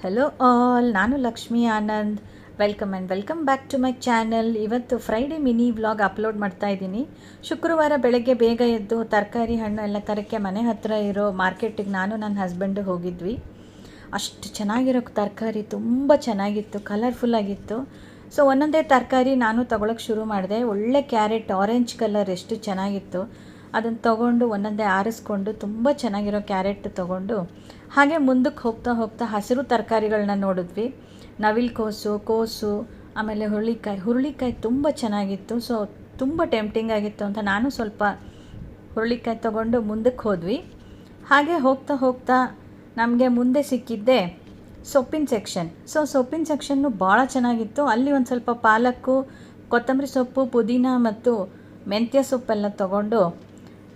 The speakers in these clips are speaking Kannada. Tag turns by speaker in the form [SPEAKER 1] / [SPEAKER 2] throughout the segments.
[SPEAKER 1] ಹಲೋ ಆಲ್, ನಾನು Lakshmi Anand. Welcome back to my channel. ಇವತ್ತು ಫ್ರೈಡೇ ಮಿನಿ ವ್ಲಾಗ್ ಅಪ್ಲೋಡ್ ಮಾಡ್ತಾ ಇದ್ದೀನಿ. ಶುಕ್ರವಾರ ಬೆಳಗ್ಗೆ ಬೇಗ ಎದ್ದು ತರಕಾರಿ ಹಣ್ಣು ಎಲ್ಲ ತರಕ್ಕೆ ಮನೆ ಹತ್ತಿರ ಇರೋ ಮಾರ್ಕೆಟಿಗೆ ನಾನು ನನ್ನ ಹಸ್ಬೆಂಡು ಹೋಗಿದ್ವಿ. ಅಷ್ಟು ಚೆನ್ನಾಗಿರೋ ತರಕಾರಿ, ತುಂಬ ಚೆನ್ನಾಗಿತ್ತು, ಕಲರ್ಫುಲ್ಲಾಗಿತ್ತು. ಸೊ ಒಂದೊಂದೇ ತರಕಾರಿ ನಾನು ತೊಗೊಳಕ್ಕೆ ಶುರು ಮಾಡಿದೆ. ಒಳ್ಳೆ ಕ್ಯಾರೆಟ್, ಆರೆಂಜ್ ಕಲರ್ ಎಷ್ಟು ಚೆನ್ನಾಗಿತ್ತು. ಅದನ್ನು ತೊಗೊಂಡು ಒಂದೊಂದೇ ಆರಿಸ್ಕೊಂಡು ತುಂಬ ಚೆನ್ನಾಗಿರೋ ಕ್ಯಾರೆಟ್ ತೊಗೊಂಡು ಹಾಗೆ ಮುಂದಕ್ಕೆ ಹೋಗ್ತಾ ಹೋಗ್ತಾ ಹಸಿರು ತರಕಾರಿಗಳನ್ನ ನೋಡಿದ್ವಿ. ಕೋಸು, ಆಮೇಲೆ ಹುರುಳಿಕಾಯಿ ತುಂಬ ಚೆನ್ನಾಗಿತ್ತು. ಸೊ ತುಂಬ ಟೆಂಪ್ಟಿಂಗ್ ಆಗಿತ್ತು ಅಂತ ನಾನು ಸ್ವಲ್ಪ ಹುರುಳಿಕಾಯಿ ತೊಗೊಂಡು ಮುಂದಕ್ಕೆ ಹೋದ್ವಿ. ಹಾಗೆ ಹೋಗ್ತಾ ಹೋಗ್ತಾ ನಮಗೆ ಮುಂದೆ ಸಿಕ್ಕಿದ್ದೆ ಸೊಪ್ಪಿನ ಸೆಕ್ಷನ್. ಸೊ ಸೊಪ್ಪಿನ ಸೆಕ್ಷನ್ನು ಭಾಳ ಚೆನ್ನಾಗಿತ್ತು. ಅಲ್ಲಿ ಒಂದು ಸ್ವಲ್ಪ ಪಾಲಕ್ಕು, ಕೊತ್ತಂಬರಿ ಸೊಪ್ಪು, ಪುದೀನ ಮತ್ತು ಮೆಂತ್ಯ ಸೊಪ್ಪೆಲ್ಲ ತೊಗೊಂಡು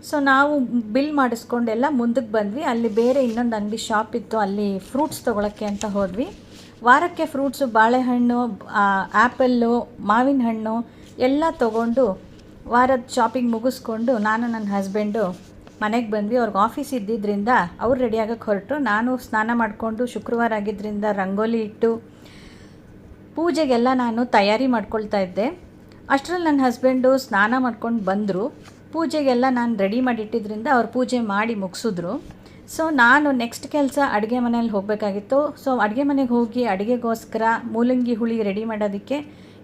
[SPEAKER 1] ಸೊ ನಾವು ಬಿಲ್ ಮಾಡಿಸ್ಕೊಂಡೆಲ್ಲ ಮುಂದಕ್ಕೆ ಬಂದ್ವಿ. ಅಲ್ಲಿ ಬೇರೆ ಇನ್ನೊಂದು ಅಂಗಡಿ ಶಾಪ್ ಇತ್ತು, ಅಲ್ಲಿ ಫ್ರೂಟ್ಸ್ ತೊಗೊಳಕ್ಕೆ ಅಂತ ಹೋದ್ವಿ. ವಾರಕ್ಕೆ ಫ್ರೂಟ್ಸು, ಬಾಳೆಹಣ್ಣು, ಆ್ಯಪಲ್ಲು, ಮಾವಿನ ಹಣ್ಣು ಎಲ್ಲ ತೊಗೊಂಡು ವಾರದ ಶಾಪಿಂಗ್ ಮುಗಿಸ್ಕೊಂಡು ನಾನು ನನ್ನ ಹಸ್ಬೆಂಡು ಮನೆಗೆ ಬಂದ್ವಿ. ಅವ್ರಿಗೆ ಆಫೀಸ್ ಇದ್ದಿದ್ದರಿಂದ ಅವ್ರು ರೆಡಿಯಾಗಕ್ಕೆ ಹೊರಟು, ನಾನು ಸ್ನಾನ ಮಾಡಿಕೊಂಡು ಶುಕ್ರವಾರ ಆಗಿದ್ದರಿಂದ ರಂಗೋಲಿ ಇಟ್ಟು ಪೂಜೆಗೆಲ್ಲ ನಾನು ತಯಾರಿ ಮಾಡ್ಕೊಳ್ತಾ ಇದ್ದೆ. ಅಷ್ಟರಲ್ಲಿ ನನ್ನ ಹಸ್ಬೆಂಡು ಸ್ನಾನ ಮಾಡ್ಕೊಂಡು ಬಂದರು. ಪೂಜೆಗೆಲ್ಲ ನಾನು ರೆಡಿ ಮಾಡಿಟ್ಟಿದ್ದರಿಂದ ಅವ್ರು ಪೂಜೆ ಮಾಡಿ ಮುಗಿಸಿದ್ರು. ಸೊ ನಾನು ನೆಕ್ಸ್ಟ್ ಕೆಲಸ ಅಡುಗೆ ಮನೇಲಿ ಹೋಗಬೇಕಾಗಿತ್ತು. ಸೊ ಅಡುಗೆ ಮನೆಗೆ ಹೋಗಿ ಅಡುಗೆಗೋಸ್ಕರ ಮೂಲಂಗಿ ಹುಳಿ ರೆಡಿ ಮಾಡೋದಕ್ಕೆ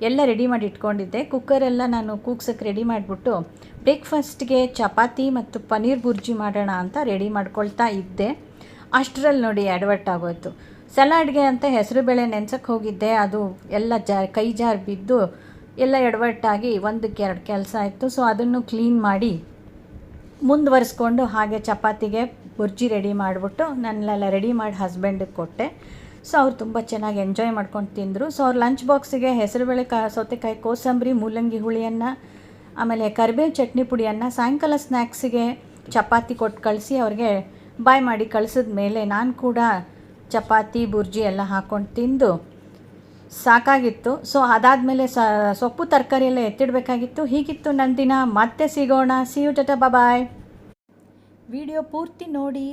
[SPEAKER 1] ಎಲ್ಲ ರೆಡಿ ಮಾಡಿ ಇಟ್ಕೊಂಡಿದ್ದೆ. ಕುಕ್ಕರೆಲ್ಲ ನಾನು ಕೂಗ್ಸಕ್ಕೆ ರೆಡಿ ಮಾಡಿಬಿಟ್ಟು ಬ್ರೇಕ್ಫಾಸ್ಟ್ಗೆ ಚಪಾತಿ ಮತ್ತು ಪನ್ನೀರ್ ಬುರ್ಜಿ ಮಾಡೋಣ ಅಂತ ರೆಡಿ ಮಾಡ್ಕೊಳ್ತಾ ಇದ್ದೆ. ಅಷ್ಟರಲ್ಲಿ ನೋಡಿ ಆಗೋಯ್ತು. ಸಲಾಡ್ಗೆ ಅಂತ ಹೆಸರುಬೇಳೆ ನೆನ್ಸಕ್ಕೆ ಹೋಗಿದ್ದೆ. ಅದು ಎಲ್ಲ ಕೈ ಜಾರ್ ಬಿದ್ದು ಎಲ್ಲ ಎಡವಟ್ಟಾಗಿ ಒಂದಕ್ಕೆ ಎರಡು ಕೆಲಸ ಆಯಿತು. ಸೊ ಅದನ್ನು ಕ್ಲೀನ್ ಮಾಡಿ ಮುಂದುವರಿಸ್ಕೊಂಡು ಹಾಗೆ ಚಪಾತಿಗೆ ಬುರ್ಜಿ ರೆಡಿ ಮಾಡಿಬಿಟ್ಟು ನನ್ನೆಲ್ಲ ರೆಡಿ ಮಾಡಿ ಹಸ್ಬೆಂಡಿಗೆ ಕೊಟ್ಟೆ. ಸೊ ಅವ್ರು ತುಂಬ ಚೆನ್ನಾಗಿ ಎಂಜಾಯ್ ಮಾಡ್ಕೊಂಡು ತಿಂದರು. ಸೊ ಅವ್ರ ಲಂಚ್ ಬಾಕ್ಸಿಗೆ ಹೆಸರುಬೇಳೆ, ಸೌತೆಕಾಯಿ, ಕೋಸಂಬರಿ, ಮೂಲಂಗಿ ಹುಳಿಯನ್ನು, ಆಮೇಲೆ ಕರಿಬೇವು ಚಟ್ನಿ ಪುಡಿಯನ್ನು, ಸಾಯಂಕಾಲ ಸ್ನ್ಯಾಕ್ಸಿಗೆ ಚಪಾತಿ ಕೊಟ್ಟು ಕಳಿಸಿ ಅವ್ರಿಗೆ ಬಾಯ್ ಮಾಡಿ ಕಳಿಸಿದ ಮೇಲೆ ನಾನು ಕೂಡ ಚಪಾತಿ ಬುರ್ಜಿ ಎಲ್ಲ ಹಾಕ್ಕೊಂಡು ತಿಂದು ಸಾಕಾಗಿತ್ತು. ಸೊ ಅದಾದಮೇಲೆ ಸೊಪ್ಪು ತರಕಾರಿ ಎಲ್ಲ ಎತ್ತಿಡಬೇಕಾಗಿತ್ತು. ಹೀಗಿತ್ತು ನನ್ನ ದಿನ. ಮತ್ತೆ ಸಿಗೋಣ. See you, tata, bye. Video ಪೂರ್ತಿ ನೋಡಿ,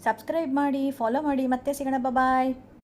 [SPEAKER 1] ಸಬ್ಸ್ಕ್ರೈಬ್ ಮಾಡಿ, ಫಾಲೋ ಮಾಡಿ. ಮತ್ತೆ ಸಿಗೋಣ. ಬಾಯ್.